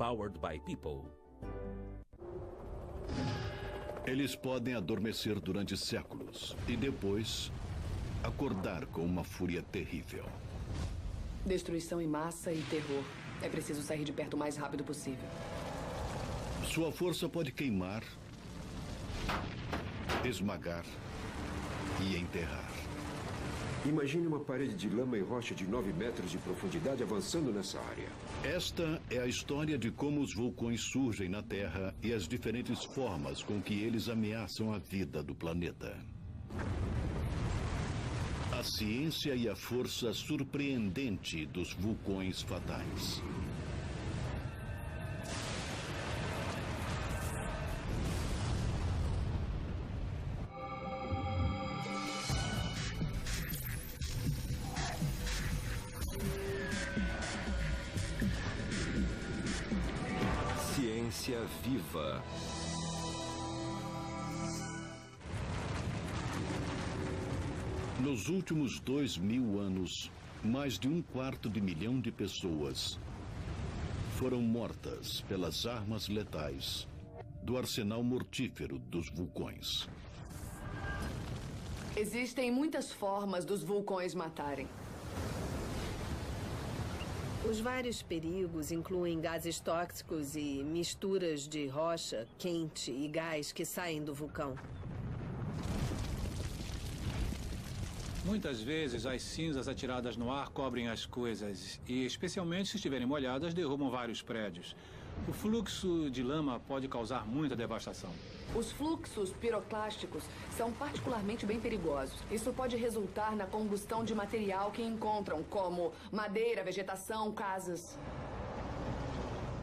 powered by people. Eles podem adormecer durante séculos e depois acordar com uma fúria terrível. Destruição em massa e terror. É preciso sair de perto o mais rápido possível. Sua força pode queimar, esmagar e enterrar. Imagine uma parede de lama e rocha de 9 metros de profundidade avançando nessa área. Esta é a história de como os vulcões surgem na Terra e as diferentes formas com que eles ameaçam a vida do planeta. A ciência e a força surpreendente dos vulcões fatais. Ciência viva. Nos últimos 2000 anos, mais de 1/4 milhão de pessoas foram mortas pelas armas letais do arsenal mortífero dos vulcões. Existem muitas formas dos vulcões matarem. Os vários perigos incluem gases tóxicos e misturas de rocha, quente e gás que saem do vulcão. Muitas vezes, as cinzas atiradas no ar cobrem as coisas e, especialmente se estiverem molhadas, derrubam vários prédios. O fluxo de lama pode causar muita devastação. Os fluxos piroclásticos são particularmente bem perigosos. Isso pode resultar na combustão de material que encontram, como madeira, vegetação, casas.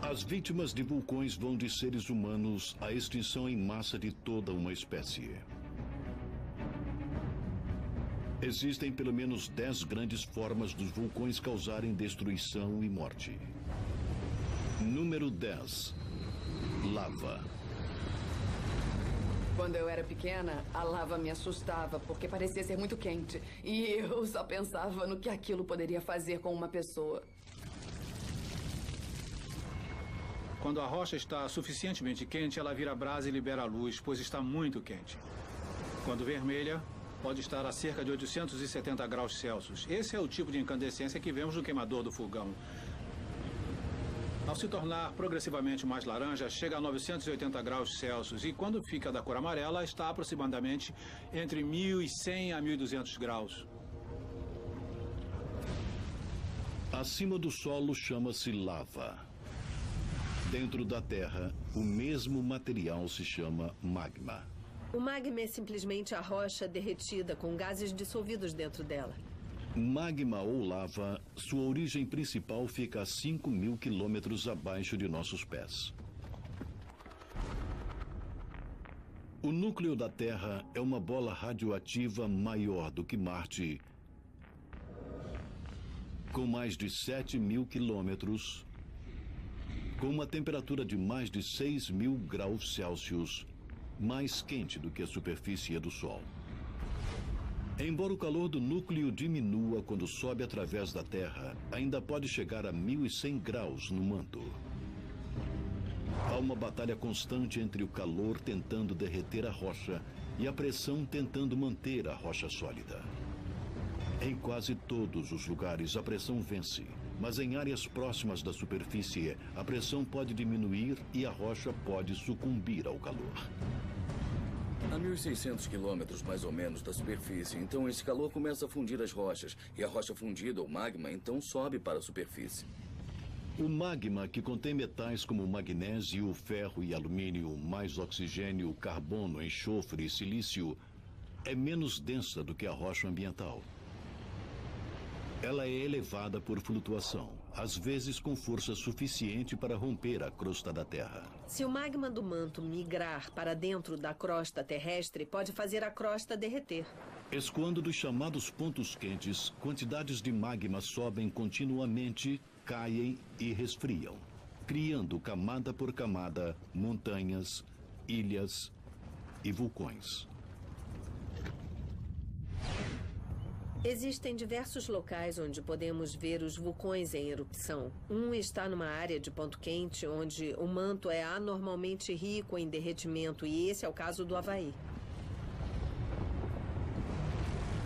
As vítimas de vulcões vão de seres humanos à extinção em massa de toda uma espécie. Existem pelo menos 10 grandes formas dos vulcões causarem destruição e morte. Número 10. Lava. Quando eu era pequena, a lava me assustava porque parecia ser muito quente. E eu só pensava no que aquilo poderia fazer com uma pessoa. Quando a rocha está suficientemente quente, ela vira brasa e libera luz, pois está muito quente. Quando vermelha, pode estar a cerca de 870 graus Celsius. Esse é o tipo de incandescência que vemos no queimador do fogão. Ao se tornar progressivamente mais laranja, chega a 980 graus Celsius e quando fica da cor amarela, está aproximadamente entre 1.100 a 1.200 graus. Acima do solo chama-se lava. Dentro da Terra, o mesmo material se chama magma. O magma é simplesmente a rocha derretida com gases dissolvidos dentro dela. Magma ou lava, sua origem principal fica a 5.000 quilômetros abaixo de nossos pés. O núcleo da Terra é uma bola radioativa maior do que Marte, com mais de 7.000 quilômetros, com uma temperatura de mais de 6.000 graus Celsius, mais quente do que a superfície do Sol. Embora o calor do núcleo diminua quando sobe através da Terra, ainda pode chegar a 1.100 graus no manto. Há uma batalha constante entre o calor tentando derreter a rocha e a pressão tentando manter a rocha sólida. Em quase todos os lugares a pressão vence, mas em áreas próximas da superfície a pressão pode diminuir e a rocha pode sucumbir ao calor. A 1.600 quilômetros, mais ou menos, da superfície. Então, esse calor começa a fundir as rochas. E a rocha fundida, o magma, então sobe para a superfície. O magma, que contém metais como magnésio, ferro e alumínio, mais oxigênio, carbono, enxofre e silício, é menos densa do que a rocha ambiental. Ela é elevada por flutuação, às vezes com força suficiente para romper a crosta da Terra. Se o magma do manto migrar para dentro da crosta terrestre, pode fazer a crosta derreter. Escoando dos chamados pontos quentes, quantidades de magma sobem continuamente, caem e resfriam, criando camada por camada montanhas, ilhas e vulcões. Existem diversos locais onde podemos ver os vulcões em erupção. Um está numa área de ponto quente, onde o manto é anormalmente rico em derretimento, e esse é o caso do Havaí.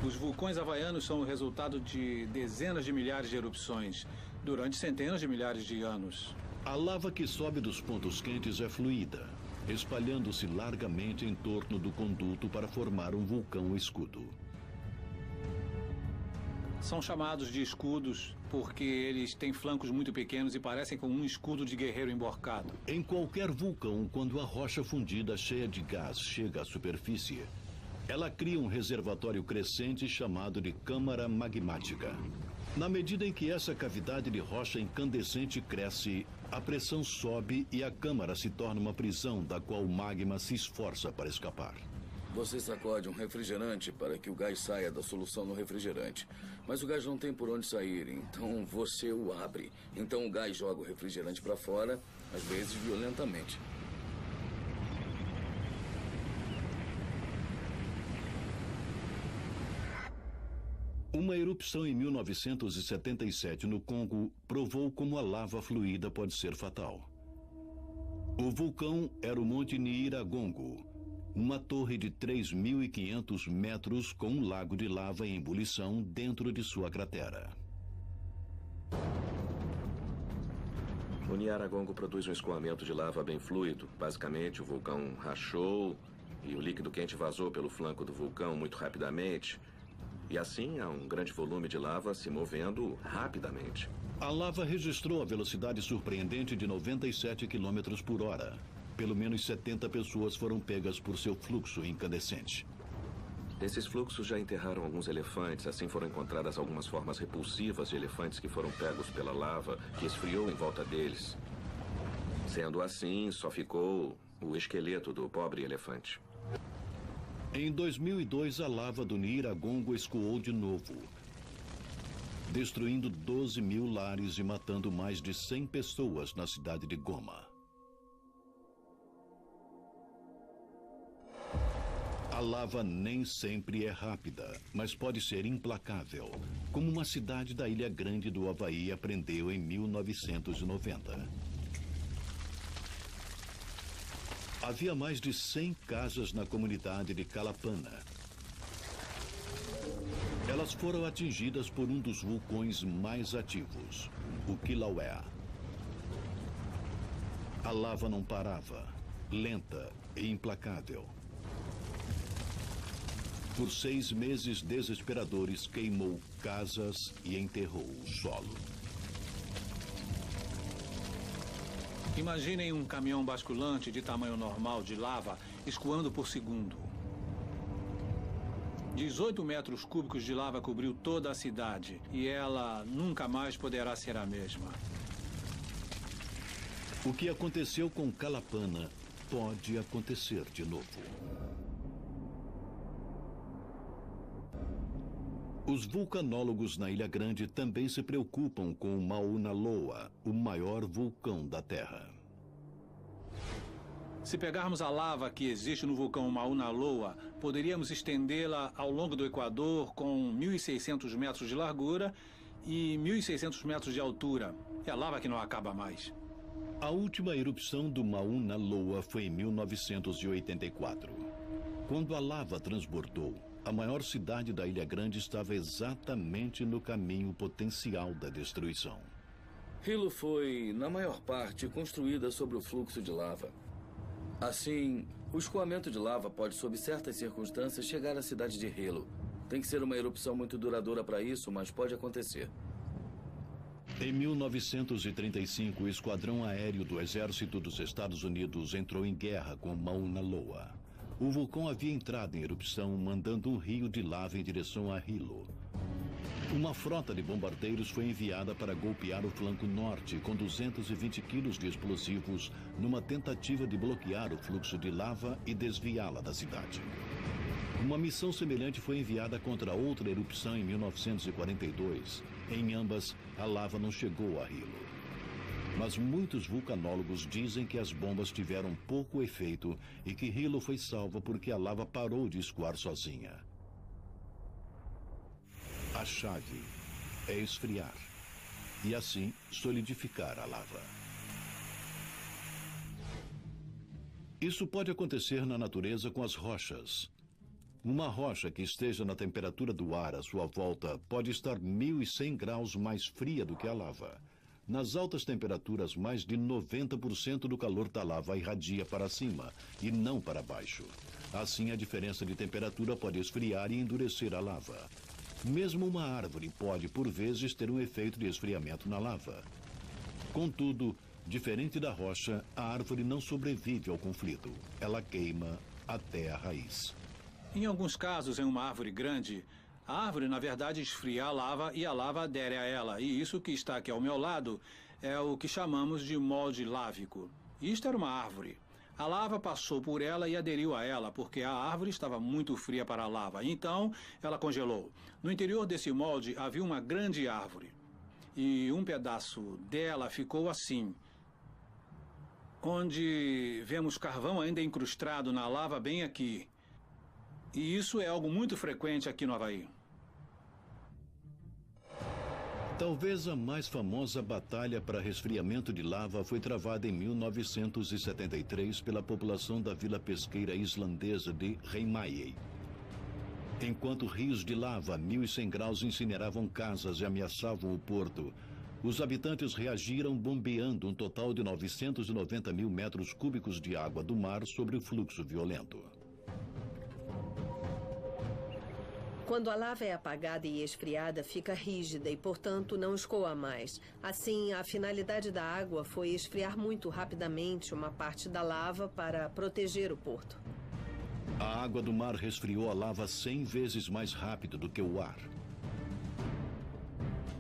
Os vulcões havaianos são o resultado de dezenas de milhares de erupções durante centenas de milhares de anos. A lava que sobe dos pontos quentes é fluida, espalhando-se largamente em torno do conduto para formar um vulcão escudo. São chamados de escudos porque eles têm flancos muito pequenos e parecem com um escudo de guerreiro emborcado. Em qualquer vulcão, quando a rocha fundida cheia de gás chega à superfície, ela cria um reservatório crescente chamado de câmara magmática. Na medida em que essa cavidade de rocha incandescente cresce, a pressão sobe e a câmara se torna uma prisão da qual o magma se esforça para escapar. Você sacode um refrigerante para que o gás saia da solução no refrigerante. Mas o gás não tem por onde sair, então você o abre. Então o gás joga o refrigerante para fora, às vezes violentamente. Uma erupção em 1977 no Congo provou como a lava fluida pode ser fatal. O vulcão era o Monte Nyiragongo, uma torre de 3.500 metros com um lago de lava em ebulição dentro de sua cratera. O Nyiragongo produz um escoamento de lava bem fluido. Basicamente, o vulcão rachou e o líquido quente vazou pelo flanco do vulcão muito rapidamente. E assim há um grande volume de lava se movendo rapidamente. A lava registrou a velocidade surpreendente de 97 km por hora. Pelo menos 70 pessoas foram pegas por seu fluxo incandescente. Esses fluxos já enterraram alguns elefantes, assim foram encontradas algumas formas repulsivas de elefantes que foram pegos pela lava, que esfriou em volta deles. Sendo assim, só ficou o esqueleto do pobre elefante. Em 2002, a lava do Nyiragongo escoou de novo, destruindo 12.000 lares e matando mais de 100 pessoas na cidade de Goma. A lava nem sempre é rápida, mas pode ser implacável, como uma cidade da Ilha Grande do Havaí aprendeu em 1990. Havia mais de 100 casas na comunidade de Kalapana. Elas foram atingidas por um dos vulcões mais ativos, o Kilauea. A lava não parava, lenta e implacável. Por 6 meses desesperadores, queimou casas e enterrou o solo. Imaginem um caminhão basculante de tamanho normal de lava escoando por segundo. 18 metros cúbicos de lava cobriu toda a cidade e ela nunca mais poderá ser a mesma. O que aconteceu com Kalapana pode acontecer de novo. Os vulcanólogos na Ilha Grande também se preocupam com o Mauna Loa, o maior vulcão da Terra. Se pegarmos a lava que existe no vulcão Mauna Loa, poderíamos estendê-la ao longo do Equador com 1.600 metros de largura e 1.600 metros de altura. É a lava que não acaba mais. A última erupção do Mauna Loa foi em 1984. Quando a lava transbordou, a maior cidade da Ilha Grande estava exatamente no caminho potencial da destruição. Hilo foi, na maior parte, construída sobre o fluxo de lava. Assim, o escoamento de lava pode, sob certas circunstâncias, chegar à cidade de Hilo. Tem que ser uma erupção muito duradoura para isso, mas pode acontecer. Em 1935, o Esquadrão Aéreo do Exército dos Estados Unidos entrou em guerra com Mauna Loa. O vulcão havia entrado em erupção, mandando um rio de lava em direção a Hilo. Uma frota de bombardeiros foi enviada para golpear o flanco norte com 220 quilos de explosivos numa tentativa de bloquear o fluxo de lava e desviá-la da cidade. Uma missão semelhante foi enviada contra outra erupção em 1942. Em ambas, a lava não chegou a Hilo. Mas muitos vulcanólogos dizem que as bombas tiveram pouco efeito e que Hilo foi salva porque a lava parou de escoar sozinha. A chave é esfriar e assim solidificar a lava. Isso pode acontecer na natureza com as rochas. Uma rocha que esteja na temperatura do ar à sua volta pode estar 1.100 graus mais fria do que a lava. Nas altas temperaturas, mais de 90% do calor da lava irradia para cima e não para baixo. Assim, a diferença de temperatura pode esfriar e endurecer a lava. Mesmo uma árvore pode, por vezes, ter um efeito de esfriamento na lava. Contudo, diferente da rocha, a árvore não sobrevive ao conflito. Ela queima até a raiz. Em alguns casos, em uma árvore grande, a árvore, na verdade, esfria a lava e a lava adere a ela. E isso que está aqui ao meu lado é o que chamamos de molde lávico. Isto era uma árvore. A lava passou por ela e aderiu a ela, porque a árvore estava muito fria para a lava. Então, ela congelou. No interior desse molde havia uma grande árvore. E um pedaço dela ficou assim, onde vemos carvão ainda incrustado na lava bem aqui. E isso é algo muito frequente aqui no Havaí. Talvez a mais famosa batalha para resfriamento de lava foi travada em 1973 pela população da vila pesqueira islandesa de Heimaey. Enquanto rios de lava a 1.100 graus incineravam casas e ameaçavam o porto, os habitantes reagiram bombeando um total de 990 mil metros cúbicos de água do mar sobre o fluxo violento. Quando a lava é apagada e esfriada, fica rígida e, portanto, não escoa mais. Assim, a finalidade da água foi esfriar muito rapidamente uma parte da lava para proteger o porto. A água do mar resfriou a lava 100 vezes mais rápido do que o ar.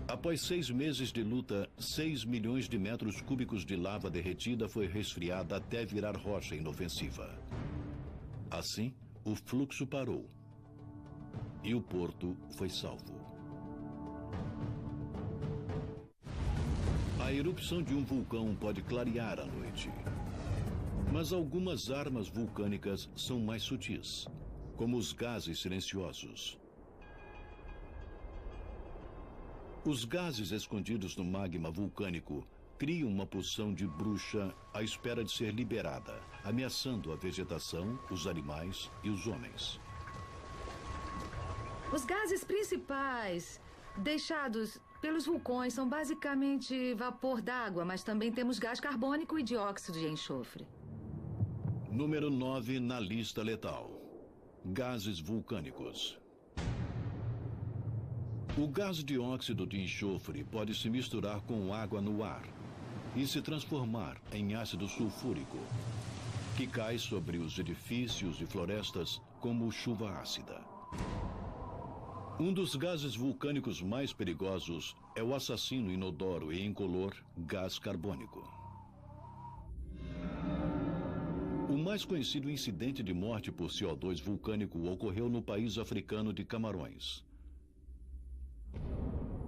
Após 6 meses de luta, 6 milhões de metros cúbicos de lava derretida foi resfriada até virar rocha inofensiva. Assim, o fluxo parou. E o porto foi salvo. A erupção de um vulcão pode clarear a noite. Mas algumas armas vulcânicas são mais sutis, como os gases silenciosos. Os gases escondidos no magma vulcânico criam uma poção de bruxa à espera de ser liberada, ameaçando a vegetação, os animais e os homens. Os gases principais deixados pelos vulcões são basicamente vapor d'água, mas também temos gás carbônico e dióxido de enxofre. Número 9 na lista letal: gases vulcânicos. O gás dióxido de enxofre pode se misturar com água no ar e se transformar em ácido sulfúrico, que cai sobre os edifícios e florestas como chuva ácida. Um dos gases vulcânicos mais perigosos é o assassino inodoro e incolor gás carbônico. O mais conhecido incidente de morte por CO2 vulcânico ocorreu no país africano de Camarões.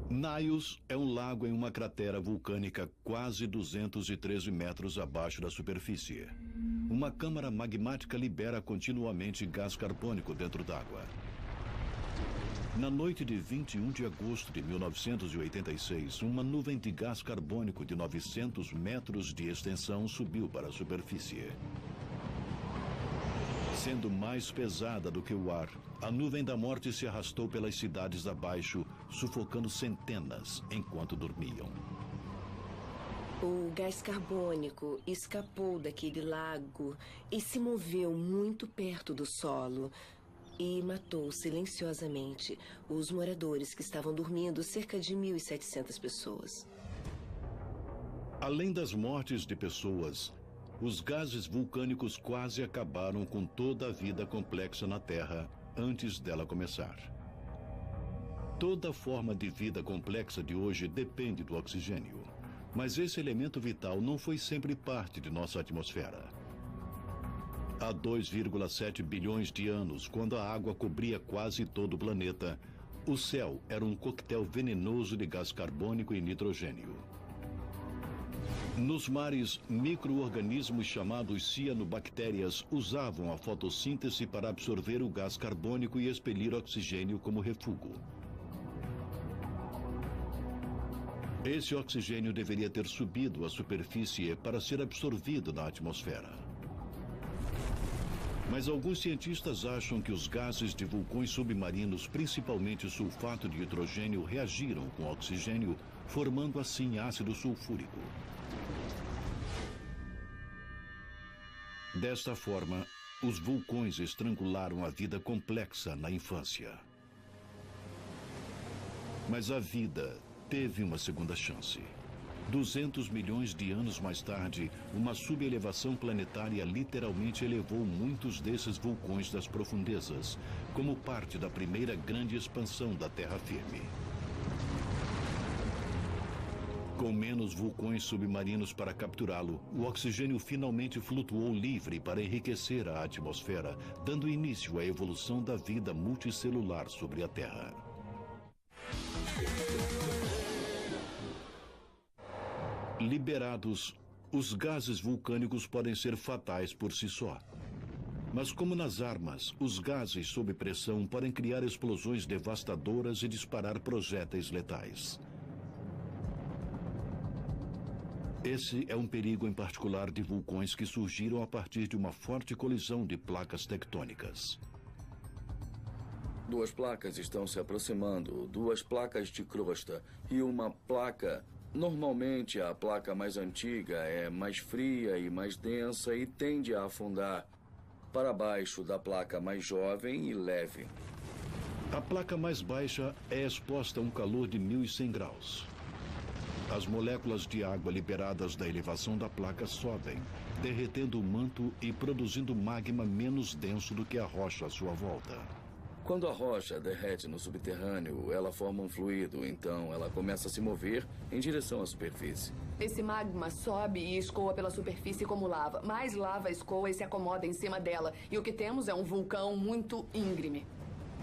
Naios é um lago em uma cratera vulcânica quase 213 metros abaixo da superfície. Uma câmara magmática libera continuamente gás carbônico dentro d'água. Na noite de 21 de agosto de 1986, uma nuvem de gás carbônico de 900 metros de extensão subiu para a superfície. Sendo mais pesada do que o ar, a nuvem da morte se arrastou pelas cidades abaixo, sufocando centenas enquanto dormiam. O gás carbônico escapou daquele lago e se moveu muito perto do solo e matou silenciosamente os moradores que estavam dormindo, cerca de 1.700 pessoas. Além das mortes de pessoas, os gases vulcânicos quase acabaram com toda a vida complexa na Terra antes dela começar. Toda forma de vida complexa de hoje depende do oxigênio, mas esse elemento vital não foi sempre parte de nossa atmosfera. Há 2,7 bilhões de anos, quando a água cobria quase todo o planeta, o céu era um coquetel venenoso de gás carbônico e nitrogênio. Nos mares, micro-organismos chamados cianobactérias usavam a fotossíntese para absorver o gás carbônico e expelir oxigênio como refúgio. Esse oxigênio deveria ter subido à superfície para ser absorvido na atmosfera. Mas alguns cientistas acham que os gases de vulcões submarinos, principalmente o sulfato de hidrogênio, reagiram com oxigênio, formando assim ácido sulfúrico. Desta forma, os vulcões estrangularam a vida complexa na infância. Mas a vida teve uma segunda chance. 200 milhões de anos mais tarde, uma subelevação planetária literalmente elevou muitos desses vulcões das profundezas, como parte da primeira grande expansão da terra firme. Com menos vulcões submarinos para capturá-lo, o oxigênio finalmente flutuou livre para enriquecer a atmosfera, dando início à evolução da vida multicelular sobre a Terra. Liberados, os gases vulcânicos podem ser fatais por si só. Mas como nas armas, os gases sob pressão podem criar explosões devastadoras e disparar projéteis letais. Esse é um perigo em particular de vulcões que surgiram a partir de uma forte colisão de placas tectônicas. Duas placas estão se aproximando, duas placas de crosta e uma placa. Normalmente, a placa mais antiga é mais fria e mais densa e tende a afundar para baixo da placa mais jovem e leve. A placa mais baixa é exposta a um calor de 1.100 graus. As moléculas de água liberadas da elevação da placa sobem, derretendo o manto e produzindo magma menos denso do que a rocha à sua volta. Quando a rocha derrete no subterrâneo, ela forma um fluido, então ela começa a se mover em direção à superfície. Esse magma sobe e escoa pela superfície como lava. Mais lava escoa e se acomoda em cima dela. E o que temos é um vulcão muito íngreme.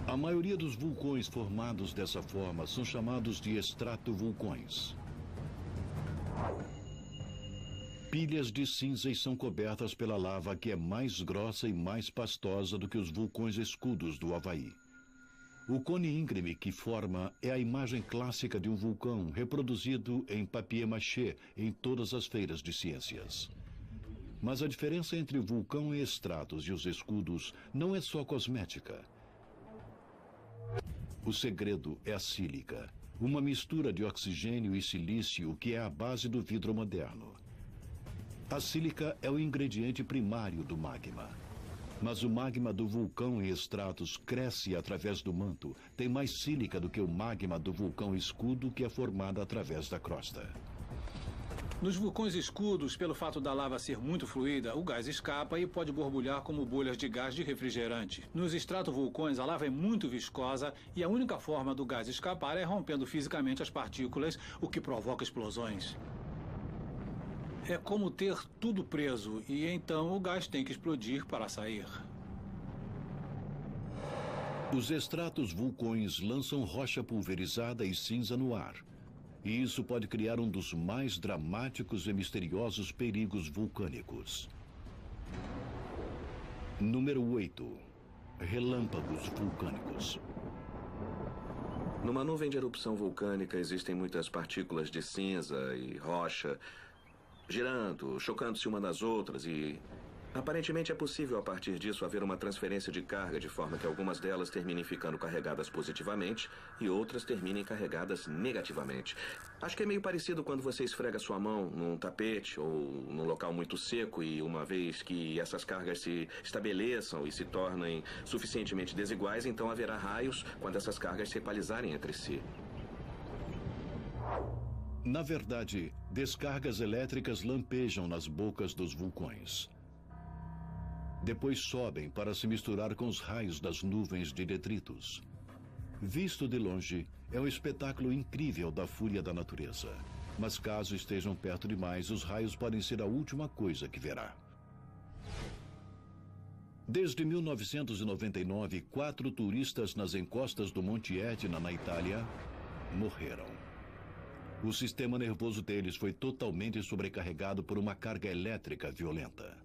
A maioria dos vulcões formados dessa forma são chamados de estratovulcões. Pilhas de cinzas são cobertas pela lava que é mais grossa e mais pastosa do que os vulcões escudos do Havaí. O cone íngreme que forma é a imagem clássica de um vulcão reproduzido em papier-mâché em todas as feiras de ciências. Mas a diferença entre o vulcão e estratos e os escudos não é só cosmética. O segredo é a sílica, uma mistura de oxigênio e silício que é a base do vidro moderno. A sílica é o ingrediente primário do magma. Mas o magma do vulcão em estratos cresce através do manto. Tem mais sílica do que o magma do vulcão escudo, que é formado através da crosta. Nos vulcões escudos, pelo fato da lava ser muito fluida, o gás escapa e pode borbulhar como bolhas de gás de refrigerante. Nos estratovulcões, a lava é muito viscosa e a única forma do gás escapar é rompendo fisicamente as partículas, o que provoca explosões. É como ter tudo preso e então o gás tem que explodir para sair. Os estratos vulcões lançam rocha pulverizada e cinza no ar. E isso pode criar um dos mais dramáticos e misteriosos perigos vulcânicos. Número 8. Relâmpagos vulcânicos. Numa nuvem de erupção vulcânica existem muitas partículas de cinza e rocha girando, chocando-se uma nas outras e... aparentemente é possível a partir disso haver uma transferência de carga de forma que algumas delas terminem ficando carregadas positivamente e outras terminem carregadas negativamente. Acho que é meio parecido quando você esfrega sua mão num tapete ou num local muito seco e uma vez que essas cargas se estabeleçam e se tornem suficientemente desiguais, então haverá raios quando essas cargas se equalizarem entre si. Na verdade, descargas elétricas lampejam nas bocas dos vulcões. Depois sobem para se misturar com os raios das nuvens de detritos. Visto de longe, é um espetáculo incrível da fúria da natureza. Mas caso estejam perto demais, os raios podem ser a última coisa que verá. Desde 1999, 4 turistas nas encostas do Monte Etna, na Itália, morreram. O sistema nervoso deles foi totalmente sobrecarregado por uma carga elétrica violenta.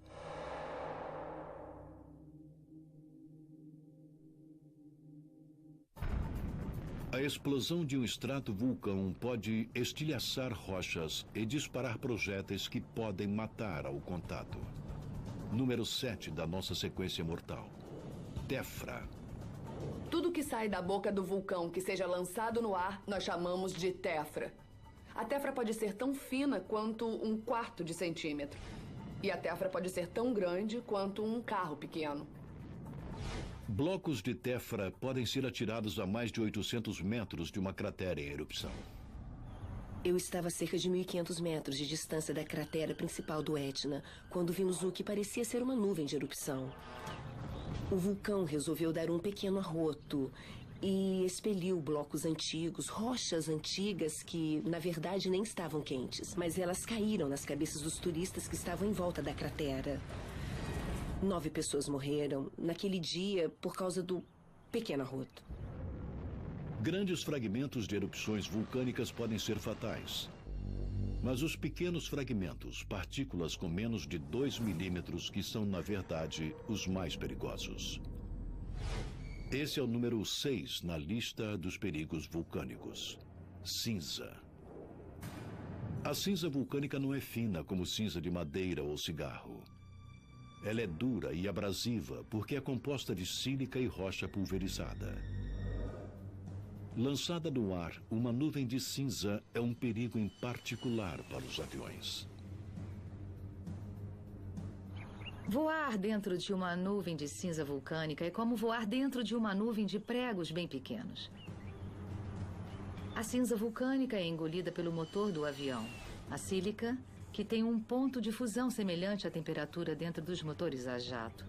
A explosão de um extrato vulcão pode estilhaçar rochas e disparar projéteis que podem matar ao contato. Número 7 da nossa sequência mortal. Tefra. Tudo que sai da boca do vulcão que seja lançado no ar, nós chamamos de tefra. A tefra pode ser tão fina quanto 1/4 de centímetro. E a tefra pode ser tão grande quanto um carro pequeno. Blocos de tefra podem ser atirados a mais de 800 metros de uma cratera em erupção. Eu estava a cerca de 1.500 metros de distância da cratera principal do Etna, quando vimos o que parecia ser uma nuvem de erupção. O vulcão resolveu dar um pequeno arroto e expeliu blocos antigos, rochas antigas que, na verdade, nem estavam quentes, mas elas caíram nas cabeças dos turistas que estavam em volta da cratera. 9 pessoas morreram naquele dia por causa do pequeno arroto. Grandes fragmentos de erupções vulcânicas podem ser fatais. Mas os pequenos fragmentos, partículas com menos de 2 milímetros, que são, na verdade, os mais perigosos. Esse é o número 6 na lista dos perigos vulcânicos. Cinza. A cinza vulcânica não é fina como cinza de madeira ou cigarro. Ela é dura e abrasiva porque é composta de sílica e rocha pulverizada. Lançada no ar, uma nuvem de cinza é um perigo em particular para os aviões. Voar dentro de uma nuvem de cinza vulcânica é como voar dentro de uma nuvem de pregos bem pequenos. A cinza vulcânica é engolida pelo motor do avião. A sílica, que tem um ponto de fusão semelhante à temperatura dentro dos motores a jato.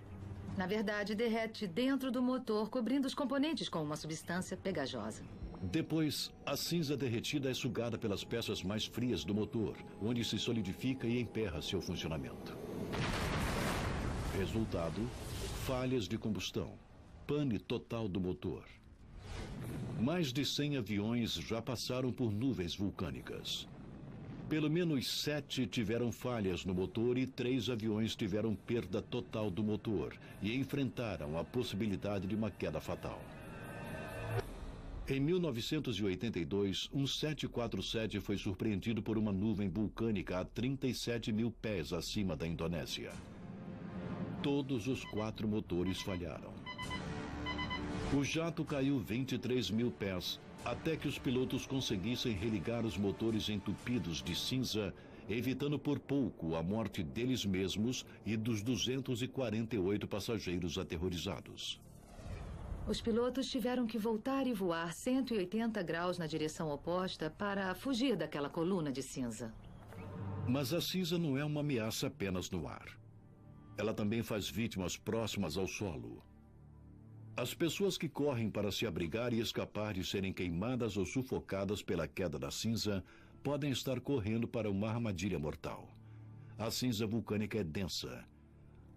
Na verdade, derrete dentro do motor, cobrindo os componentes com uma substância pegajosa. Depois, a cinza derretida é sugada pelas peças mais frias do motor, onde se solidifica e emperra seu funcionamento. Resultado: falhas de combustão, pane total do motor. Mais de 100 aviões já passaram por nuvens vulcânicas. Pelo menos 7 tiveram falhas no motor e 3 aviões tiveram perda total do motor e enfrentaram a possibilidade de uma queda fatal. Em 1982, um 747 foi surpreendido por uma nuvem vulcânica a 37 mil pés acima da Indonésia. Todos os 4 motores falharam. O jato caiu 23 mil pés, até que os pilotos conseguissem religar os motores entupidos de cinza, evitando por pouco a morte deles mesmos e dos 248 passageiros aterrorizados. Os pilotos tiveram que voltar e voar 180 graus na direção oposta para fugir daquela coluna de cinza. Mas a cinza não é uma ameaça apenas no ar. Ela também faz vítimas próximas ao solo. As pessoas que correm para se abrigar e escapar de serem queimadas ou sufocadas pela queda da cinza podem estar correndo para uma armadilha mortal. A cinza vulcânica é densa.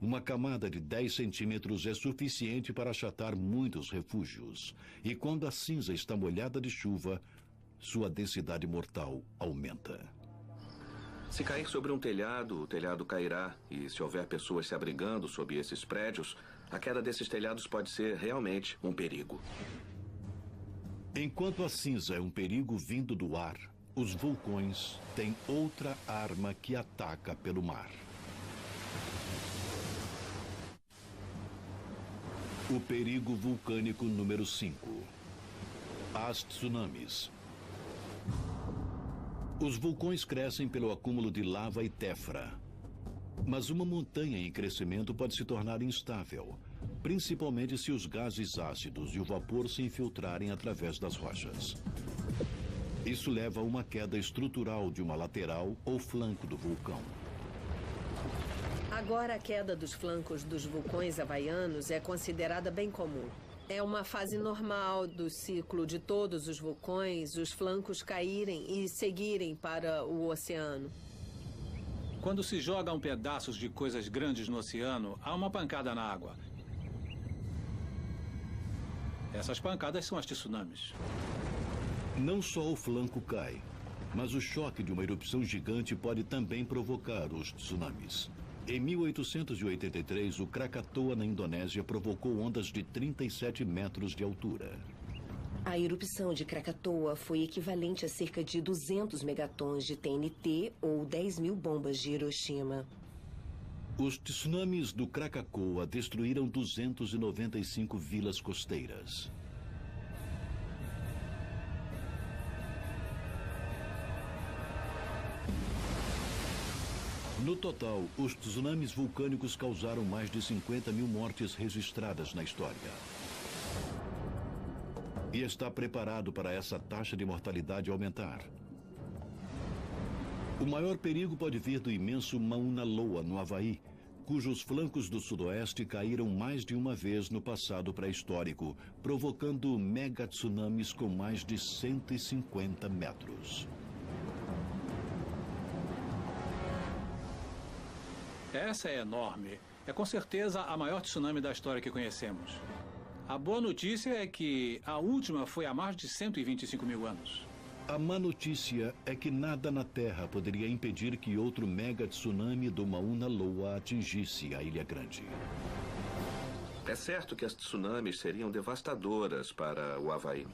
Uma camada de 10 centímetros é suficiente para achatar muitos refúgios. E quando a cinza está molhada de chuva, sua densidade mortal aumenta. Se cair sobre um telhado, o telhado cairá. E se houver pessoas se abrigando sob esses prédios, a queda desses telhados pode ser realmente um perigo. Enquanto a cinza é um perigo vindo do ar, os vulcões têm outra arma que ataca pelo mar. O perigo vulcânico número 5. As tsunamis. Os vulcões crescem pelo acúmulo de lava e tefra. Mas uma montanha em crescimento pode se tornar instável, principalmente se os gases ácidos e o vapor se infiltrarem através das rochas. Isso leva a uma queda estrutural de uma lateral ou flanco do vulcão. Agora, a queda dos flancos dos vulcões havaianos é considerada bem comum. É uma fase normal do ciclo de todos os vulcões, os flancos caírem e seguirem para o oceano. Quando se jogam pedaços de coisas grandes no oceano, há uma pancada na água. Essas pancadas são as tsunamis. Não só o flanco cai, mas o choque de uma erupção gigante pode também provocar os tsunamis. Em 1883, o Krakatoa, na Indonésia, provocou ondas de 37 metros de altura. A erupção de Krakatoa foi equivalente a cerca de 200 megatons de TNT ou 10.000 bombas de Hiroshima. Os tsunamis do Krakatoa destruíram 295 vilas costeiras. No total, os tsunamis vulcânicos causaram mais de 50 mil mortes registradas na história. E está preparado para essa taxa de mortalidade aumentar. O maior perigo pode vir do imenso Mauna Loa, no Havaí, cujos flancos do sudoeste caíram mais de uma vez no passado pré-histórico, provocando megatsunamis com mais de 150 metros. Essa é enorme. É com certeza a maior tsunami da história que conhecemos. A boa notícia é que a última foi há mais de 125 mil anos. A má notícia é que nada na Terra poderia impedir que outro mega tsunami do Mauna Loa atingisse a Ilha Grande. É certo que as tsunamis seriam devastadoras para o Havaí.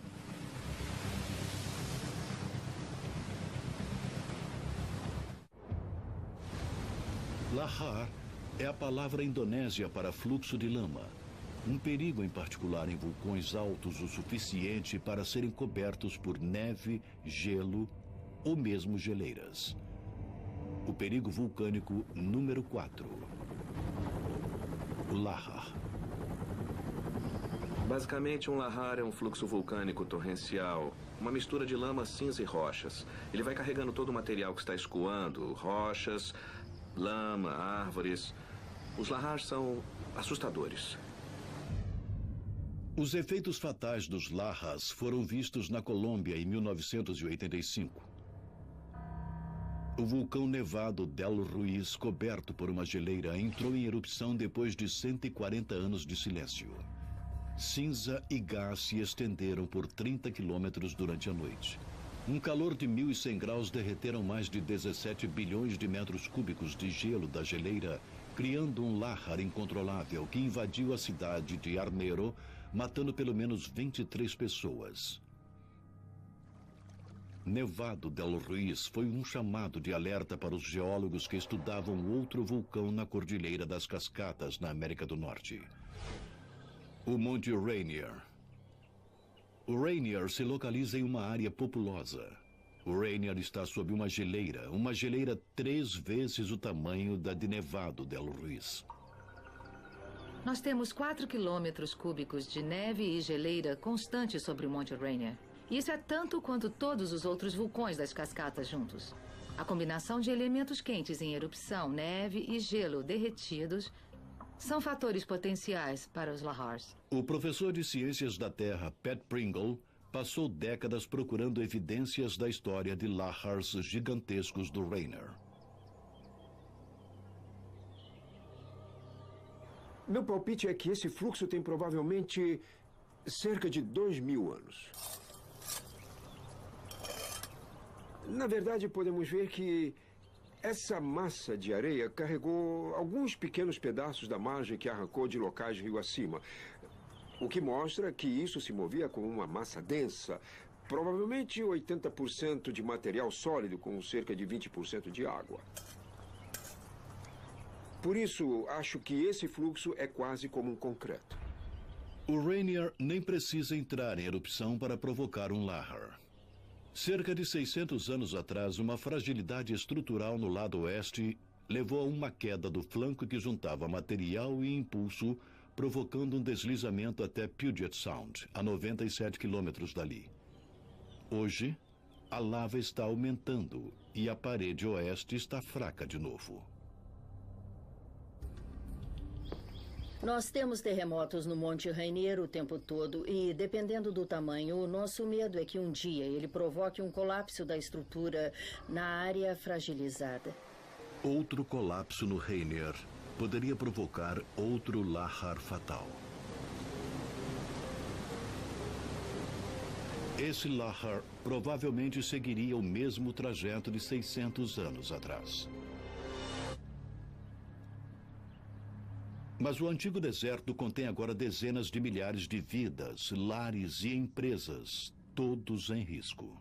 Lahar é a palavra indonésia para fluxo de lama. Um perigo em particular em vulcões altos o suficiente para serem cobertos por neve, gelo ou mesmo geleiras. O perigo vulcânico número 4. O Lahar. Basicamente, um lahar é um fluxo vulcânico torrencial, uma mistura de lama, cinza e rochas. Ele vai carregando todo o material que está escoando, rochas, lama, árvores. Os lahars são assustadores. Os efeitos fatais dos lahars foram vistos na Colômbia em 1985. O vulcão nevado Del Ruiz, coberto por uma geleira, entrou em erupção depois de 140 anos de silêncio. Cinza e gás se estenderam por 30 quilômetros durante a noite. Um calor de 1.100 graus derreteram mais de 17 bilhões de metros cúbicos de gelo da geleira, criando um lahar incontrolável que invadiu a cidade de Armero, matando pelo menos 23 pessoas. Nevado del Ruiz foi um chamado de alerta para os geólogos que estudavam outro vulcão na Cordilheira das Cascatas, na América do Norte. O Monte Rainier. O Rainier se localiza em uma área populosa. O Rainier está sob uma geleira 3 vezes o tamanho da de Nevado del Ruiz. Nós temos 4 quilômetros cúbicos de neve e geleira constante sobre o Monte Rainier. Isso é tanto quanto todos os outros vulcões das cascatas juntos. A combinação de elementos quentes em erupção, neve e gelo derretidos são fatores potenciais para os lahars. O professor de Ciências da Terra, Pat Pringle, passou décadas procurando evidências da história de lahars gigantescos do Rainier. Meu palpite é que esse fluxo tem provavelmente cerca de 2.000 anos. Na verdade, podemos ver que essa massa de areia carregou alguns pequenos pedaços da margem que arrancou de locais rio acima, o que mostra que isso se movia com uma massa densa, provavelmente 80% de material sólido com cerca de 20% de água. Por isso, acho que esse fluxo é quase como um concreto. O Rainier nem precisa entrar em erupção para provocar um lahar. Cerca de 600 anos atrás, uma fragilidade estrutural no lado oeste levou a uma queda do flanco que juntava material e impulso, provocando um deslizamento até Puget Sound, a 97 quilômetros dali. Hoje, a lava está aumentando e a parede oeste está fraca de novo. Nós temos terremotos no Monte Rainier o tempo todo e, dependendo do tamanho, o nosso medo é que um dia ele provoque um colapso da estrutura na área fragilizada. Outro colapso no Rainier poderia provocar outro lahar fatal. Esse lahar provavelmente seguiria o mesmo trajeto de 600 anos atrás. Mas o antigo deserto contém agora dezenas de milhares de vidas, lares e empresas, todos em risco.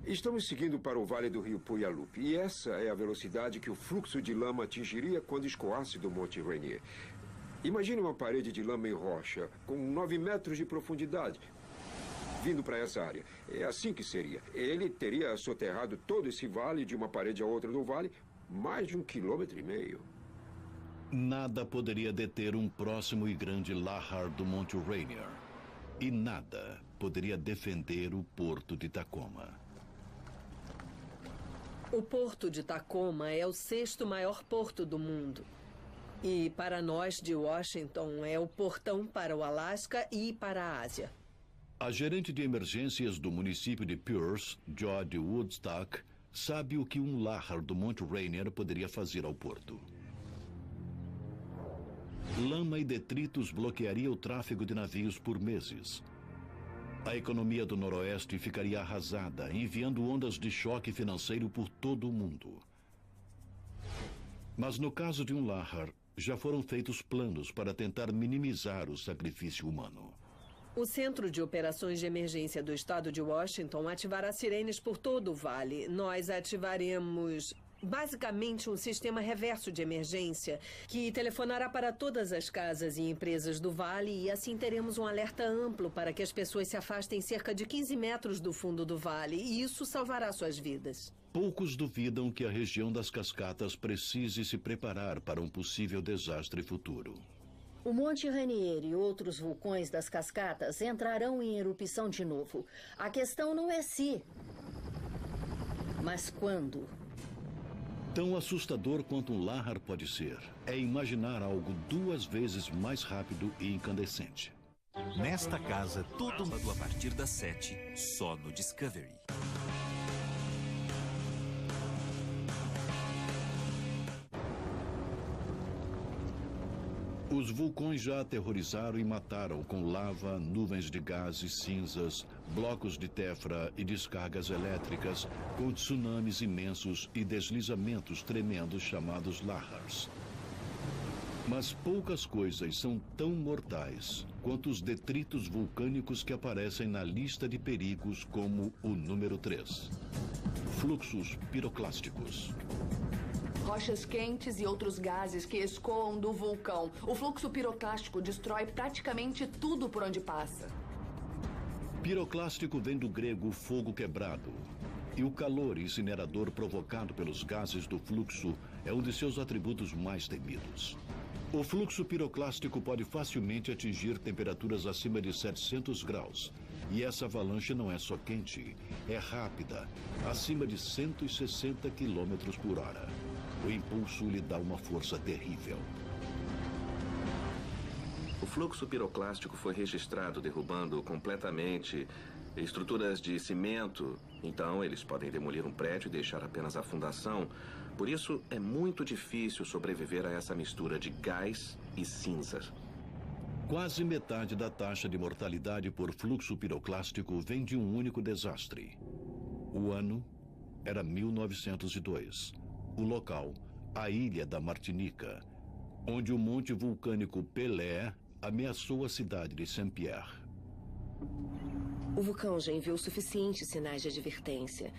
Estamos seguindo para o vale do rio Puyallup, e essa é a velocidade que o fluxo de lama atingiria quando escoasse do Monte Rainier. Imagine uma parede de lama e rocha, com 9 metros de profundidade, vindo para essa área. É assim que seria. Ele teria soterrado todo esse vale, de uma parede a outra do vale, mais de 1,5 quilômetros. Nada poderia deter um próximo e grande lahar do Monte Rainier. E nada poderia defender o porto de Tacoma. O porto de Tacoma é o 6º maior porto do mundo. E para nós de Washington é o portão para o Alasca e para a Ásia. A gerente de emergências do município de Pierce, Jody Woodstock, sabe o que um lahar do Monte Rainier poderia fazer ao porto. Lama e detritos bloquearia o tráfego de navios por meses. A economia do Noroeste ficaria arrasada, enviando ondas de choque financeiro por todo o mundo. Mas no caso de um lahar, já foram feitos planos para tentar minimizar o sacrifício humano. O Centro de Operações de Emergência do Estado de Washington ativará sirenes por todo o vale. Nós ativaremos basicamente um sistema reverso de emergência que telefonará para todas as casas e empresas do vale e assim teremos um alerta amplo para que as pessoas se afastem cerca de 15 metros do fundo do vale e isso salvará suas vidas. Poucos duvidam que a região das cascatas precise se preparar para um possível desastre futuro. O Monte Rainier e outros vulcões das cascatas entrarão em erupção de novo. A questão não é se, mas quando. Tão assustador quanto um lahar pode ser, é imaginar algo 2 vezes mais rápido e incandescente. Nesta casa, todo mundo a partir das 7, só no Discovery. Os vulcões já aterrorizaram e mataram com lava, nuvens de gases, cinzas, blocos de tefra e descargas elétricas, com tsunamis imensos e deslizamentos tremendos chamados lahars. Mas poucas coisas são tão mortais quanto os detritos vulcânicos que aparecem na lista de perigos como o número 3. Fluxos piroclásticos. Rochas quentes e outros gases que escoam do vulcão. O fluxo piroclástico destrói praticamente tudo por onde passa. Piroclástico vem do grego fogo quebrado. E o calor incinerador provocado pelos gases do fluxo é um de seus atributos mais temidos. O fluxo piroclástico pode facilmente atingir temperaturas acima de 700 graus. E essa avalanche não é só quente, é rápida, acima de 160 km por hora. O impulso lhe dá uma força terrível. O fluxo piroclástico foi registrado derrubando completamente estruturas de cimento. Então, eles podem demolir um prédio e deixar apenas a fundação. Por isso, é muito difícil sobreviver a essa mistura de gás e cinza. Quase metade da taxa de mortalidade por fluxo piroclástico vem de um único desastre. O ano era 1902. O local, a ilha da Martinica, onde o monte vulcânico Pelé ameaçou a cidade de Saint-Pierre. O vulcão já enviou suficientes sinais de advertência.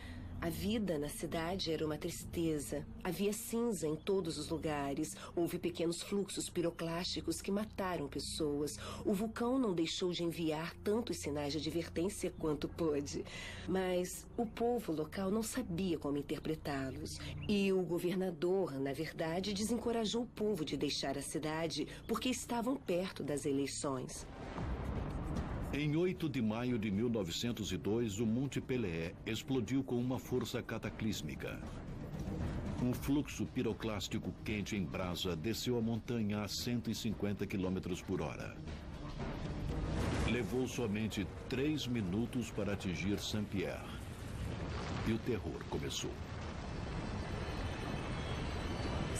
A vida na cidade era uma tristeza. Havia cinza em todos os lugares. Houve pequenos fluxos piroclásticos que mataram pessoas. O vulcão não deixou de enviar tantos sinais de advertência quanto pôde. Mas o povo local não sabia como interpretá-los. E o governador, na verdade, desencorajou o povo de deixar a cidade porque estavam perto das eleições. Em 8 de maio de 1902, o Monte Pelé explodiu com uma força cataclísmica. Um fluxo piroclástico quente em brasa desceu a montanha a 150 km por hora. Levou somente 3 minutos para atingir Saint-Pierre. E o terror começou.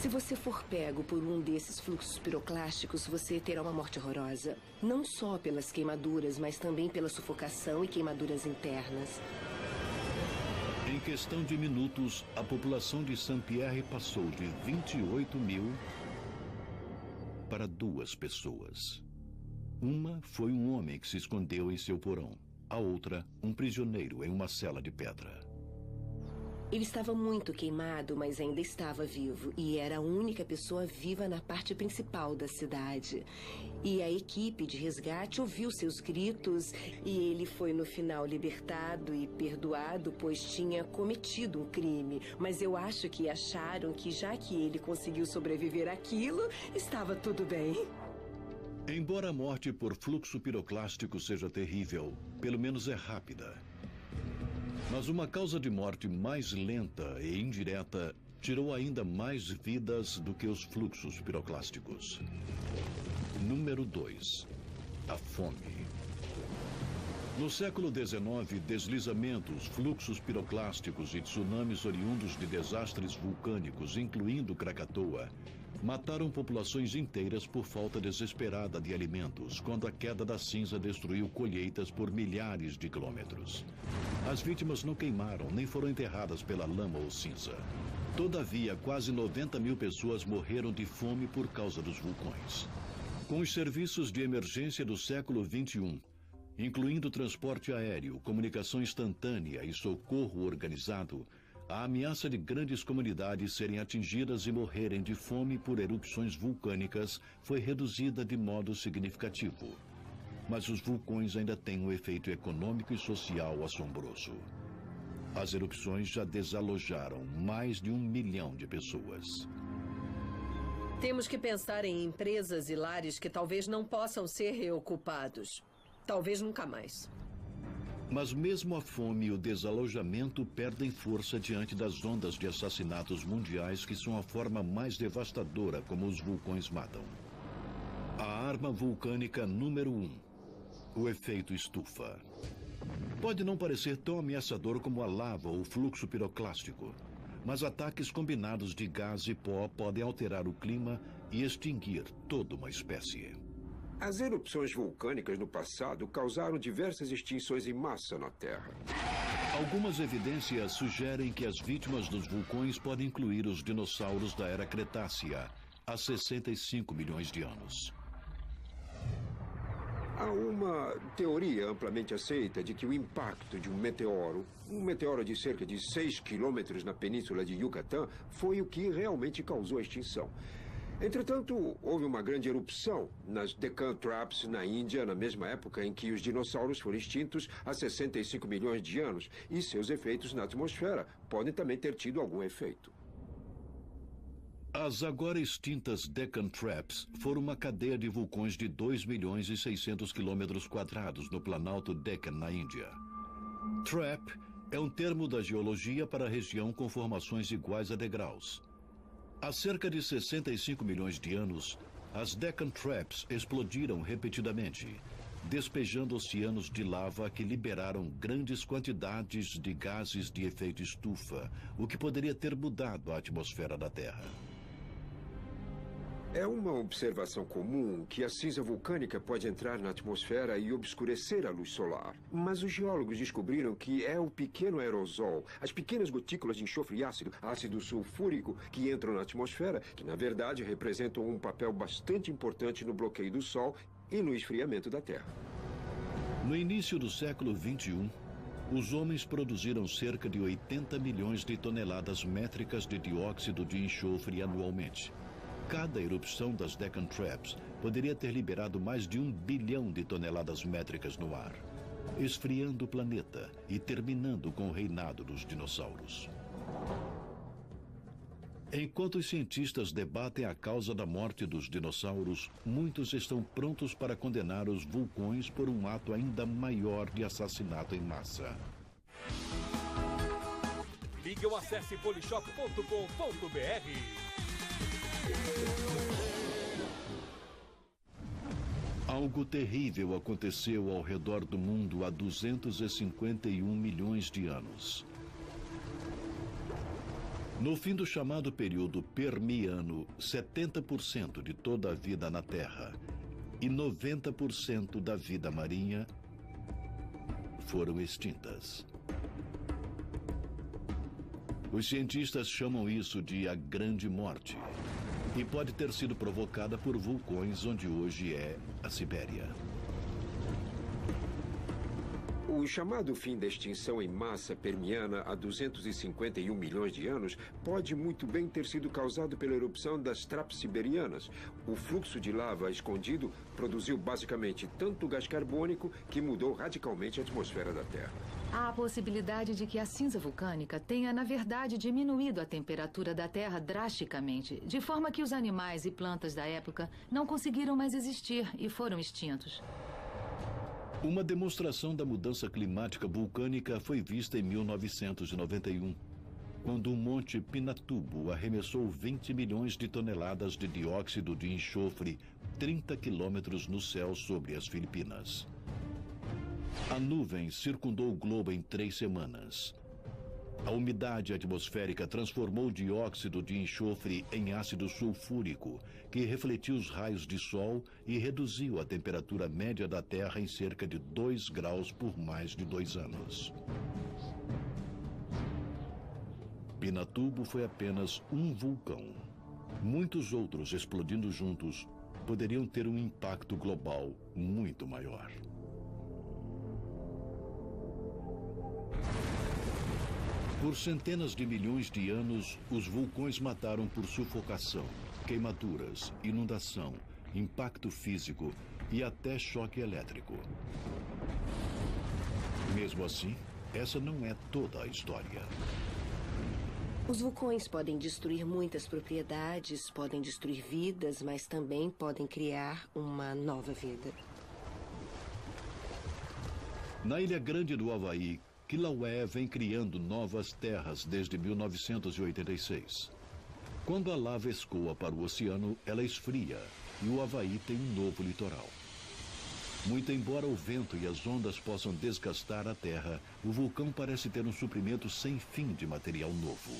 Se você for pego por um desses fluxos piroclásticos, você terá uma morte horrorosa. Não só pelas queimaduras, mas também pela sufocação e queimaduras internas. Em questão de minutos, a população de Saint-Pierre passou de 28 mil para 2 pessoas. Uma foi um homem que se escondeu em seu porão. A outra, um prisioneiro em uma cela de pedra. Ele estava muito queimado, mas ainda estava vivo. E era a única pessoa viva na parte principal da cidade. E a equipe de resgate ouviu seus gritos e ele foi no final libertado e perdoado, pois tinha cometido um crime. Mas eu acho que acharam que, já que ele conseguiu sobreviver àquilo, estava tudo bem. Embora a morte por fluxo piroclástico seja terrível, pelo menos é rápida. Mas uma causa de morte mais lenta e indireta tirou ainda mais vidas do que os fluxos piroclásticos. Número 2. A fome. No século XIX, deslizamentos, fluxos piroclásticos e tsunamis oriundos de desastres vulcânicos, incluindo Krakatoa, mataram populações inteiras por falta desesperada de alimentos, quando a queda da cinza destruiu colheitas por milhares de quilômetros. As vítimas não queimaram, nem foram enterradas pela lama ou cinza. Todavia, quase 90 mil pessoas morreram de fome por causa dos vulcões. Com os serviços de emergência do século XXI, incluindo transporte aéreo, comunicação instantânea e socorro organizado, a ameaça de grandes comunidades serem atingidas e morrerem de fome por erupções vulcânicas foi reduzida de modo significativo. Mas os vulcões ainda têm um efeito econômico e social assombroso. As erupções já desalojaram mais de 1 milhão de pessoas. Temos que pensar em empresas e lares que talvez não possam ser reocupados. Talvez nunca mais. Mas mesmo a fome e o desalojamento perdem força diante das ondas de assassinatos mundiais que são a forma mais devastadora como os vulcões matam. A arma vulcânica número 1. O efeito estufa. Pode não parecer tão ameaçador como a lava ou o fluxo piroclástico, mas ataques combinados de gás e pó podem alterar o clima e extinguir toda uma espécie. As erupções vulcânicas no passado causaram diversas extinções em massa na Terra. Algumas evidências sugerem que as vítimas dos vulcões podem incluir os dinossauros da Era Cretácea, há 65 milhões de anos. Há uma teoria amplamente aceita de que o impacto de um meteoro de cerca de 6 quilômetros na península de Yucatán, foi o que realmente causou a extinção. Entretanto, houve uma grande erupção nas Deccan Traps, na Índia, na mesma época em que os dinossauros foram extintos há 65 milhões de anos, e seus efeitos na atmosfera podem também ter tido algum efeito. As agora extintas Deccan Traps foram uma cadeia de vulcões de 2 milhões e 600 quilômetros quadrados no Planalto Deccan, na Índia. Trap é um termo da geologia para a região com formações iguais a degraus. Há cerca de 65 milhões de anos, as Deccan Traps explodiram repetidamente, despejando oceanos de lava que liberaram grandes quantidades de gases de efeito estufa, o que poderia ter mudado a atmosfera da Terra. É uma observação comum que a cinza vulcânica pode entrar na atmosfera e obscurecer a luz solar. Mas os geólogos descobriram que é o pequeno aerosol, as pequenas gotículas de enxofre e ácido sulfúrico que entram na atmosfera, que na verdade representam um papel bastante importante no bloqueio do Sol e no esfriamento da Terra. No início do século XXI, os homens produziram cerca de 80 milhões de toneladas métricas de dióxido de enxofre anualmente. Cada erupção das Deccan Traps poderia ter liberado mais de 1 bilhão de toneladas métricas no ar, esfriando o planeta e terminando com o reinado dos dinossauros. Enquanto os cientistas debatem a causa da morte dos dinossauros, muitos estão prontos para condenar os vulcões por um ato ainda maior de assassinato em massa. Ligue ou acesse polishop.com.br. Algo terrível aconteceu ao redor do mundo há 251 milhões de anos. No fim do chamado período Permiano, 70% de toda a vida na Terra e 90% da vida marinha foram extintas. Os cientistas chamam isso de a Grande Morte. e pode ter sido provocada por vulcões onde hoje é a Sibéria. O chamado fim da extinção em massa permiana há 251 milhões de anos pode muito bem ter sido causado pela erupção das traps siberianas. O fluxo de lava escondido produziu basicamente tanto gás carbônico que mudou radicalmente a atmosfera da Terra. Há a possibilidade de que a cinza vulcânica tenha, na verdade, diminuído a temperatura da Terra drasticamente, de forma que os animais e plantas da época não conseguiram mais existir e foram extintos. Uma demonstração da mudança climática vulcânica foi vista em 1991, quando o Monte Pinatubo arremessou 20 milhões de toneladas de dióxido de enxofre 30 quilômetros no céu sobre as Filipinas. A nuvem circundou o globo em 3 semanas. A umidade atmosférica transformou o dióxido de enxofre em ácido sulfúrico, que refletiu os raios de sol e reduziu a temperatura média da Terra em cerca de 2 graus por mais de 2 anos. Pinatubo foi apenas um vulcão. Muitos outros explodindo juntos poderiam ter um impacto global muito maior. Por centenas de milhões de anos, os vulcões mataram por sufocação, queimaduras, inundação, impacto físico e até choque elétrico. Mesmo assim, essa não é toda a história. Os vulcões podem destruir muitas propriedades, podem destruir vidas, mas também podem criar uma nova vida. Na Ilha Grande do Havaí, Kilauea vem criando novas terras desde 1986. Quando a lava escoa para o oceano, ela esfria e o Havaí tem um novo litoral. Muito embora o vento e as ondas possam desgastar a terra, o vulcão parece ter um suprimento sem fim de material novo.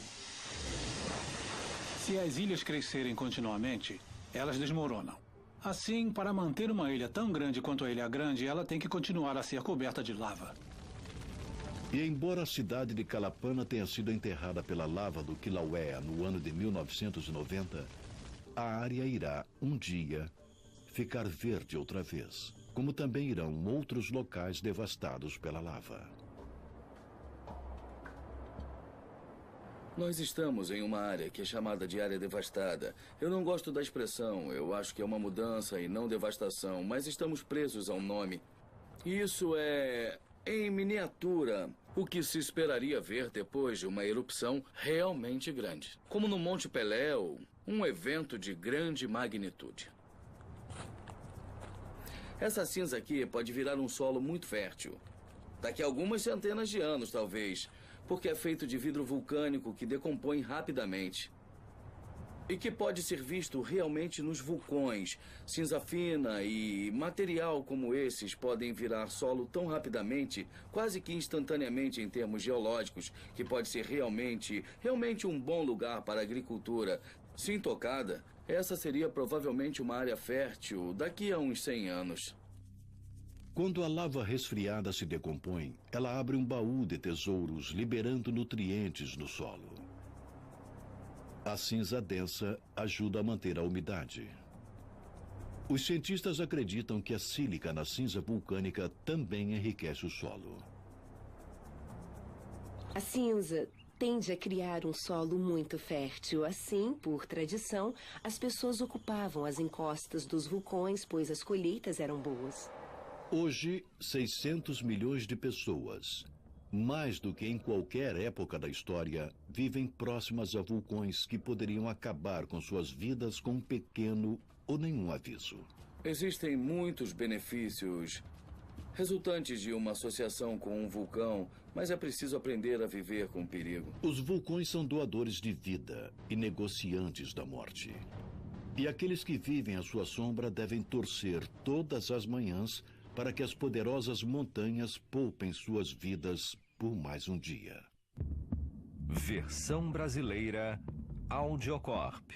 Se as ilhas crescerem continuamente, elas desmoronam. Assim, para manter uma ilha tão grande quanto a Ilha Grande, ela tem que continuar a ser coberta de lava. E embora a cidade de Calapana tenha sido enterrada pela lava do Kilauea no ano de 1990, a área irá, um dia, ficar verde outra vez, como também irão outros locais devastados pela lava. Nós estamos em uma área que é chamada de área devastada. Eu não gosto da expressão, eu acho que é uma mudança e não devastação, mas estamos presos ao nome. Isso é, em miniatura, o que se esperaria ver depois de uma erupção realmente grande. Como no Monte Pelé, ou um evento de grande magnitude. Essa cinza aqui pode virar um solo muito fértil. Daqui a algumas centenas de anos, talvez, porque é feito de vidro vulcânico que decompõe rapidamente. E que pode ser visto realmente nos vulcões. Cinza fina e material como esses podem virar solo tão rapidamente, quase que instantaneamente em termos geológicos, que pode ser realmente um bom lugar para a agricultura. Se intocada, essa seria provavelmente uma área fértil daqui a uns 100 anos. Quando a lava resfriada se decompõe, ela abre um baú de tesouros, liberando nutrientes no solo. A cinza densa ajuda a manter a umidade. Os cientistas acreditam que a sílica na cinza vulcânica também enriquece o solo. A cinza tende a criar um solo muito fértil. Assim, por tradição, as pessoas ocupavam as encostas dos vulcões, pois as colheitas eram boas. Hoje, 600 milhões de pessoas, mais do que em qualquer época da história, vivem próximas a vulcões que poderiam acabar com suas vidas com um pequeno ou nenhum aviso. Existem muitos benefícios resultantes de uma associação com um vulcão, mas é preciso aprender a viver com o perigo. Os vulcões são doadores de vida e negociantes da morte. E aqueles que vivem à sua sombra devem torcer todas as manhãs para que as poderosas montanhas poupem suas vidas por mais um dia. Versão brasileira Audiocorp.